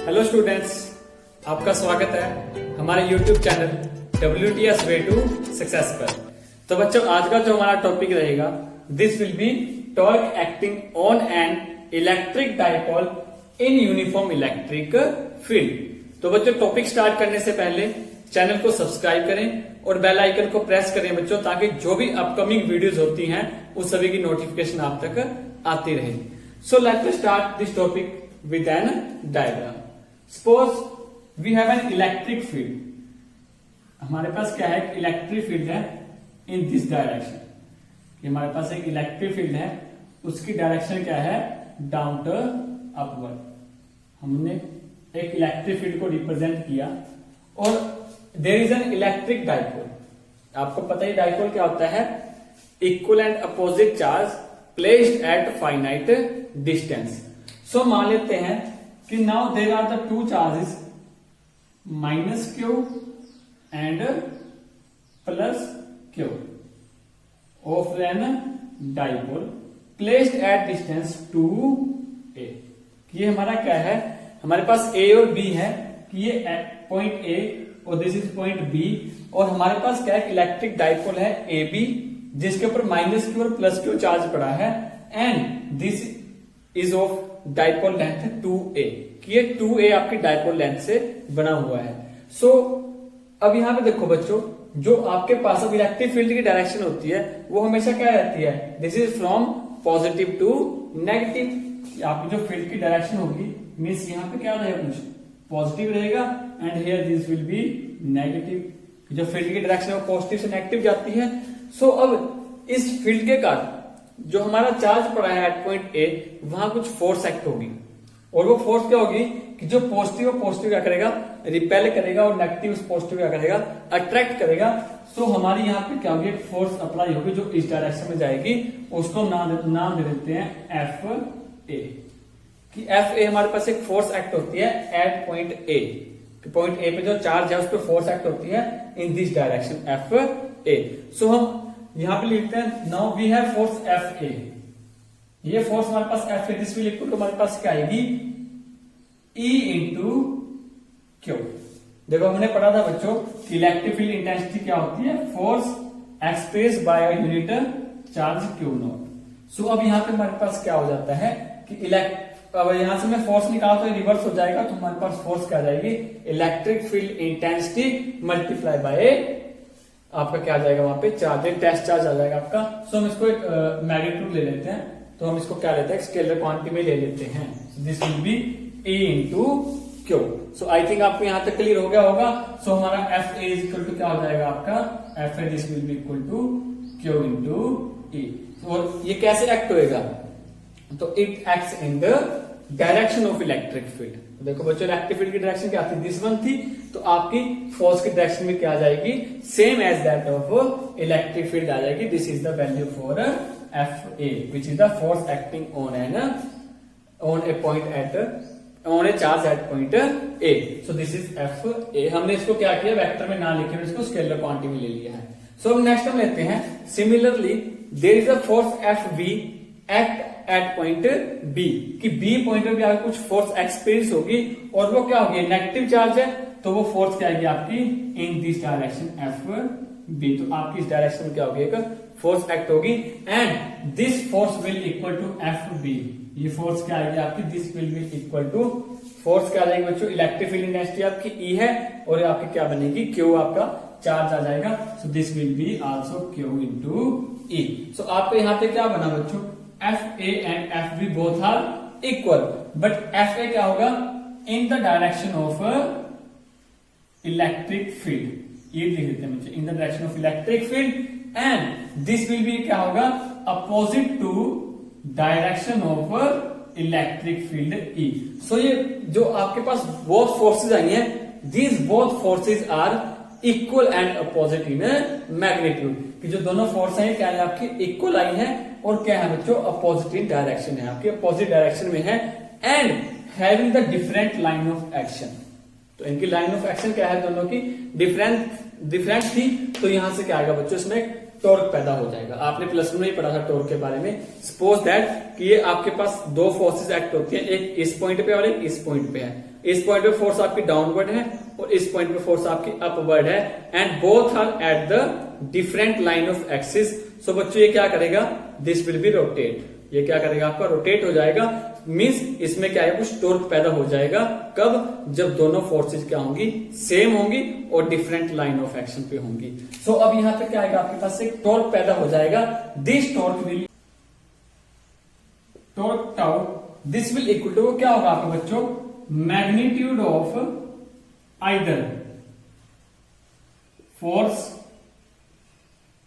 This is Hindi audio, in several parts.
हेलो स्टूडेंट्स, आपका स्वागत है हमारे YouTube channel WTS Way to Success पर। तो बच्चों, आज का जो हमारा टॉपिक रहेगा, this will B torque acting on an electric dipole in uniform electric field. तो बच्चों, टॉपिक स्टार्ट करने से पहले चैनल को सब्सक्राइब करें और बेल आइकन को प्रेस करें बच्चों, ताकि जो भी अपकमिंग वीडियोस होती हैं उस सभी की नोटिफिकेशन आप तक आती रहे। So let us start this topic with an diagram. Suppose we have an electric field. हमारे पास क्या है, इलेक्ट्रिक फील्ड है इन दिस डायरेक्शन। हमारे पास एक इलेक्ट्रिक फील्ड है, उसकी डायरेक्शन क्या है, डाउन टू अपवर्ड। हमने एक इलेक्ट्रिक फील्ड को रिप्रेजेंट किया और there is an electric dipole. आपको पता ही डाइपोल क्या होता है, equal and opposite charge placed at finite distance. So मान लेते हैं कि now there are the two charges -q and +q of an dipole placed at distance 2a। ये हमारा क्या है, हमारे पास a और b है कि ये पॉइंट a और दिस इज पॉइंट b, और हमारे पास क्या है, इलेक्ट्रिक डाइपोल है AB जिसके ऊपर -q और +q चार्ज पड़ा है, and this is of dipole length 2a। ये 2a आपकी डाइपोल लेंथ से बना हुआ है। सो अब यहां पे देखो बच्चों, जो आपके पास अब इलेक्ट्रिक फील्ड की डायरेक्शन होती है वो हमेशा क्या रहती है, this is from positive to negative. आपकी जो फील्ड की डायरेक्शन होगी मीन्स यहाँ पे क्या रहेगा, कुछ पॉजिटिव रहेगा and here this will B negative. जो फील्ड की डायरेक्शन है वो पॉजिटिव से नेगेटिव जाती है। सो अब इस फील्ड के कारण जो हमारा चार्ज पड़ा है एट पॉइंट ए, वहां कुछ फोर्स एक्ट होगी, और वो फोर्स क्या होगी कि जो पॉजिटिव पॉजिटिव क्या करेगा, रिपेल करेगा, और नेगेटिव उस पॉजिटिव क्या करेगा, अट्रैक्ट करेगा। सो हमारी यहाँ पे क्या होगी, एक फोर्स अप्लाई होगी जो इस डायरेक्शन में जाएगी, उसको नाम दे देते हैं FA। कि FA हमारे पास एक फोर्स एक्ट होती है at point A. Point A पे जो चार्ज है उस पर फोर्स एक्ट होती है in this direction FA। So हम यहां पे लिखते हैं, now we have force FA। ये फोर्स हमारे पास FA, this will equal to हमारे पास क्या आएगी, E इंटू Q। देखो हमने पढ़ा था बच्चों कि इलेक्ट्रिक फील्ड इंटेंसिटी क्या होती है, force express by unit charge Q0। सो अब यहां पे हमारे पास क्या हो जाता है कि अब यहां से मैं फोर्स निकाल तो रिवर्स हो जाएगा, तो हमारे पास फोर्स क्या आ जाएगी, electric field intensity multiply by आपका क्या आ जाएगा, वहां पे चार्ज, टेस्ट चार्ज आ जाएगा आपका। सो हम इसको एक मैग्नीट्यूड ले लेते हैं, तो हम इसको क्या लेते हैं, स्केलर क्वांटिटी में ले लेते हैं। This will B E into Q। So I think आपको यहां तक क्लियर हो गया होगा। सो हमारा FA इज इक्वल टू क्या हो जाएगा आपका, FA this will be equal to Q into E। और ये कैसे एक्ट होएगा, तो it acts in the direction of electric field. देखो बच्चों, इलेक्ट्रिक फील्ड की डायरेक्शन क्या थी, दिस वन थी, तो आपकी फोर्स की डायरेक्शन में क्या आ जाएगी, same as that of electric field आ जाएगी। This is the value for FA which is the force acting on a point at on a charge at point A। So this is FA। हमने इसको क्या किया, वेक्टर में ना लिखे, इसको स्केलर क्वांटिटी में ले लिया है। सो अब नेक्स्ट हम लेते हैं, similarly there is a force FB at point B, कि B पॉइंट पे भी आपको कुछ फोर्स एक्सपीरियंस होगी, और वो क्या होगी, नेगेटिव चार्ज है, तो वो फोर्स क्या आएगी आपकी इन दिस डायरेक्शन FB। तो आपकी इस डायरेक्शन में क्या होगी, एक फोर्स एक्ट होगी, and this force will equal to FB। ये फोर्स क्या आएगी आपकी, this will be equal to force क्या आ जाएगी बच्चों, इलेक्ट्रिक फील्ड इंटेंसिटी आपकी E है, और आपकी क्या बनेगी, Q आपका चार्ज आ जाएगा। So this will be also Q into E। So आपको यहाँ पे क्या बना बच्चों, FA and FB both are equal, but FA क्या होगा, in the direction of electric field. ये लिख देते हैं बच्चे, in the direction of electric field, and this will be क्या होगा, opposite to direction of electric field E। So ये जो आपके पास बोथ फोर्सेज आई हैं, these both forces are equal and opposite in magnitude. कि जो दोनों फोर्स हैं क्या है आपकी, इक्वल आई हैं, और क्या है बच्चों, अपोजिट इन डायरेक्शन है, आपके अपोजिट डायरेक्शन में है, and having the different line of action. तो इनकी लाइन ऑफ एक्शन क्या है, दोनों की डिफरेंट थी, तो यहां से क्या आएगा बच्चों, इसमें टॉर्क पैदा हो जाएगा। आपने प्लस में ही पढ़ा था टॉर्क के बारे में। सपोज दैट कि ये आपके पास दो फोर्सेस एक्ट होती है, एक इस पॉइंट पे और एक इस पॉइंट पे है। इस पॉइंट पे फोर्स आपकी डाउनवर्ड है और इस पॉइंट पे फोर्स आपकी अपवर्ड है, and both are at the different line of axis. So बच्चों ये क्या करेगा, दिस विल बी रोटेट, ये क्या करेगा आपका रोटेट हो जाएगा। मींस इसमें क्या है, कुछ टॉर्क पैदा हो जाएगा। कब, जब दोनों फोर्सेज क्या होंगी, सेम होंगी और डिफरेंट लाइन ऑफ एक्शन पे होंगी। सो अब यहां पे क्या आएगा, आपके पास एक टॉर्क पैदा हो जाएगा। This torque will torque tau, this will equal to क्या होगा आपके बच्चों, magnitude of either force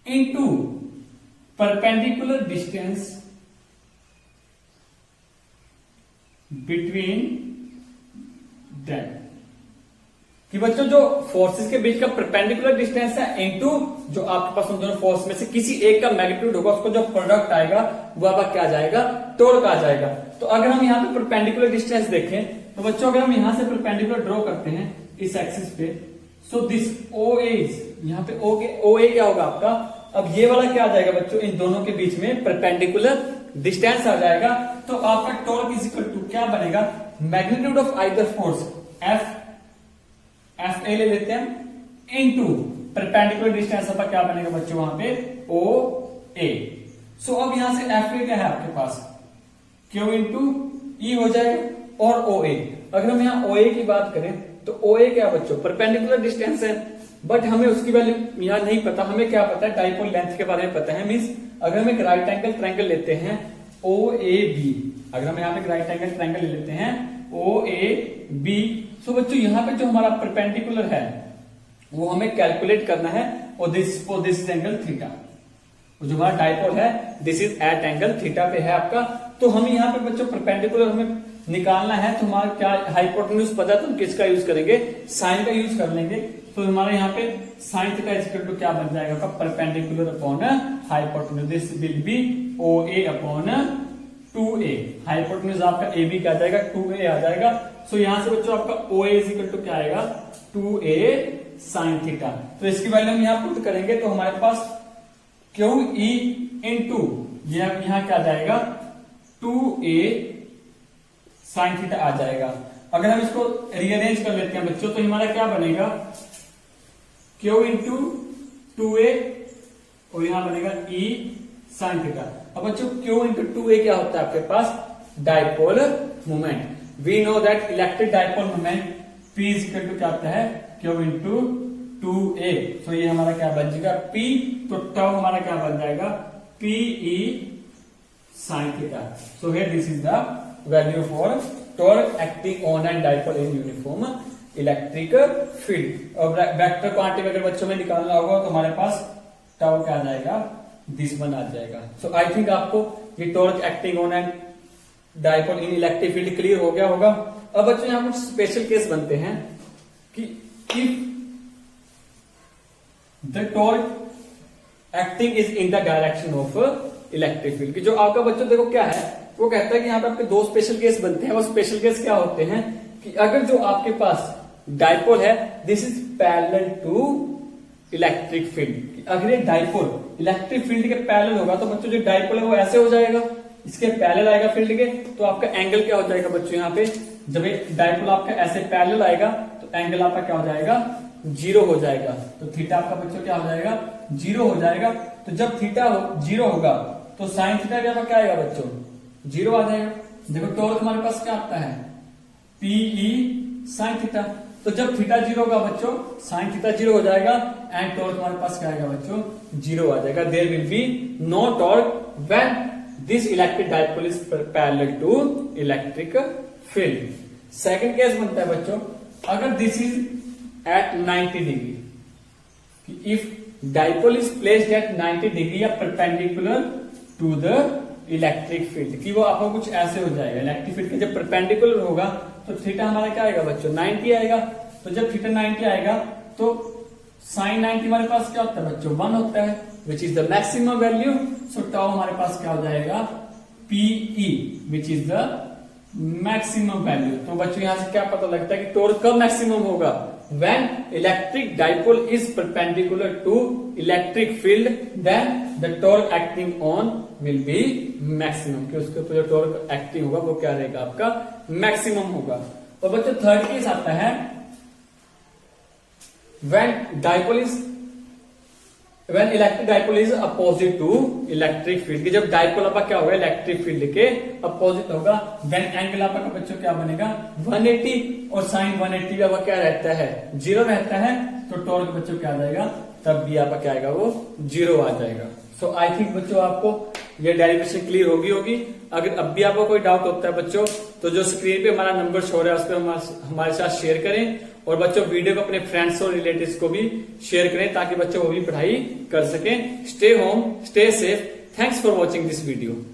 into perpendicular distance between them. कि बच्चों जो फोर्सेस के बीच का परपेंडिकुलर डिस्टेंस है इनटू जो आपके पास उन दोनों फोर्स में से किसी एक का मैग्नीट्यूड होगा, उसको जो प्रोडक्ट आएगा वो आपका क्या आ जाएगा, टॉर्क आ जाएगा। तो अगर हम यहाँ पे परपेंडिकुलर डिस्टेंस देखें तो बच्चों अगर हम यहां से परपेंडिकुलर ड्रॉ करते हैं इस एक्सिस पे, सो दिस ओ इज, यहाँ पे ओ ए क्या होगा आपका, अब ये वाला क्या आ जाएगा बच्चों, इन दोनों के बीच में परपेंडिकुलर डिस्टेंस आ जाएगा। तो आपका टॉर्क इज इक्वल टू क्या बनेगा, magnitude of either force F A ले लेते हैं इनटू परपेंडिकुलर डिस्टेंस आपका क्या बनेगा बच्चों, वहां पे ओ ए। सो अब यहां से एफ ए क्या है आपके पास, क्यू इंटू ई हो जाएगा और ओ ए। अगर हम यहाँ ओ ए की बात करें तो ओ ए क्या बच्चों, परपेंडिकुलर डिस्टेंस है, बट हमें उसकी वैल्यू यहाँ नहीं पता। हमें क्या पता है, डाइपोल लेंथ के बारे में पता है। मींस अगर हम एक राइट एंगल ट्रायंगल लेते हैं ओ ए बी, अगर हम यहाँ पे राइट एंगल ट्रायंगल ले लेते हैं ओ ए बी, सो बच्चों यहाँ पे जो हमारा परपेंडिकुलर है वो हमें कैलकुलेट करना है, और दिस इज एंगल थीटा। जो हमारा डाइपोल है this is at angle theta पे है आपका। तो हम यहाँ पे बच्चों परपेंडिकुलर हमें निकालना है, तो हमारा क्या हाइपोटेन्यूज पता है तो हम किसका यूज करेंगे, साइन का यूज कर लेंगे। तो हमारे यहाँ पे sine theta is equal to क्या बन जाएगा, perpendicular upon hypotenuse, this will be O A upon 2a। Hypotenuse आपका ए बी क्या आ जाएगा, 2a आ जाएगा। सो यहां से बच्चों आपका ओ ए इज इक्वल टू क्या आएगा, 2a साइन थीटा। तो इसकी वैल्यू हम यहाँ पुट करेंगे तो हमारे पास क्यू ई इंटू ये यहाँ क्या आ जाएगा, 2a साइन थीटा आ जाएगा। अगर हम इसको रीअरेंज कर लेते हैं बच्चों तो हमारा क्या बनेगा, क्यू इंटू 2a और यहां बनेगा ई साइन थीटा। अब बच्चों क्यू इंटू 2a क्या होता है आपके पास, dipole moment. We know that electric dipole moment P is equal to क्या आता है, क्यू इंटू 2a। तो ये हमारा क्या बन जाएगा P, तो टाउ हमारा क्या बन जाएगा, P E sine theta. So here this is the value for torque acting on and dipole in uniform electric field. और वेक्टर क्वांटिटी अगर बच्चों में निकालना होगा तो हमारे पास टाउ क्या आ जाएगा, दिस वन आ जाएगा। सो आई थिंक आपको ये torque acting on and dipole in electric field clear हो गया होगा। अब बच्चों यहाँ कुछ स्पेशल केस बनते हैं कि if the torque acting is in the direction of electric field, कि जो आपका बच्चों देखो क्या है, वो कहता है कि यहाँ पे आपके दो स्पेशल केस बनते हैं। वो स्पेशल केस क्या होते हैं कि अगर जो आपके पास डाइपोल है this is parallel to electric field, अगर ये डाइपोल इलेक्ट्रिक फील्ड के पैरेलल होगा तो बच्चों जो डाइपोल है वो ऐसे हो जाएगा, इसके पैरेलल आएगा फील्ड के, तो आपका एंगल क्या हो जाएगा बच्चों, यहाँ पे जब एक डाइपोल आपका ऐसे पैरेलल आएगा तो एंगल आपका क्या हो जाएगा, 0 हो जाएगा। तो थीटा आपका बच्चों क्या हो जाएगा, 0 हो जाएगा। तो जब थीटा 0 होगा तो साइन थीटा क्या आएगा बच्चों, 0 आ जाएगा। देखो टॉर्क हमारे पास क्या आता है, PE साइन थीटा। तो जब थीटा 0 होगा बच्चों साइन थीटा 0 हो जाएगा एंड टॉर्क हमारे पास क्या आएगा बच्चों, 0 आ जाएगा। There will be no torque when this electric dipole is parallel to electric field. Second case बनता है बच्चों, अगर this is at 90 degree, if dipole is placed at 90 degree या perpendicular to the electric field, कि वो आपको कुछ ऐसे हो जाएगा, इलेक्ट्रिक फील्ड के जब परपेंडिकुलर होगा तो थीटा हमारा क्या आएगा बच्चों, 90 आएगा। तो जब थीटा 90 आएगा तो साइन 90 हमारे पास क्या होता है बच्चों, 1 होता है, विच is the maximum value. So tau हमारे पास क्या हो जाएगा, PE which is the maximum value. तो बच्चों यहां से क्या पता लगता है कि टॉर्क कब मैक्सिमम होगा, when electric dipole is perpendicular to electric field then the torque acting on will be maximum, कि उसके ऊपर जो टॉर्क एक्टिंग होगा वो क्या रहेगा आपका, मैक्सिमम होगा। और बच्चों थर्ड केस आता है when electric dipole is opposite to electric field, कि जब डाइपोल आपका क्या होगा इलेक्ट्रिक फील्ड के अपोजिट होगा, देन एंगल आपका बच्चों क्या बनेगा 180, और साइन 180 भी आपका क्या रहता है 0 रहता है, तो टॉर्क बच्चों क्या आ जाएगा तब भी आपका क्या आएगा वो 0 आ जाएगा। सो आई थिंक बच्चों आपको ये डेरिवेशन क्लियर होगी। अगर अब भी आपको कोई डाउट होता है बच्चों तो जो स्क्रीन पे हमारा नंबर शो रहा है उस पर हमारे साथ शेयर करें, और बच्चों वीडियो को अपने फ्रेंड्स और रिलेटिव्स को भी शेयर करें ताकि बच्चों वो भी पढ़ाई कर सकें। Stay home, stay safe. Thanks for watching this video.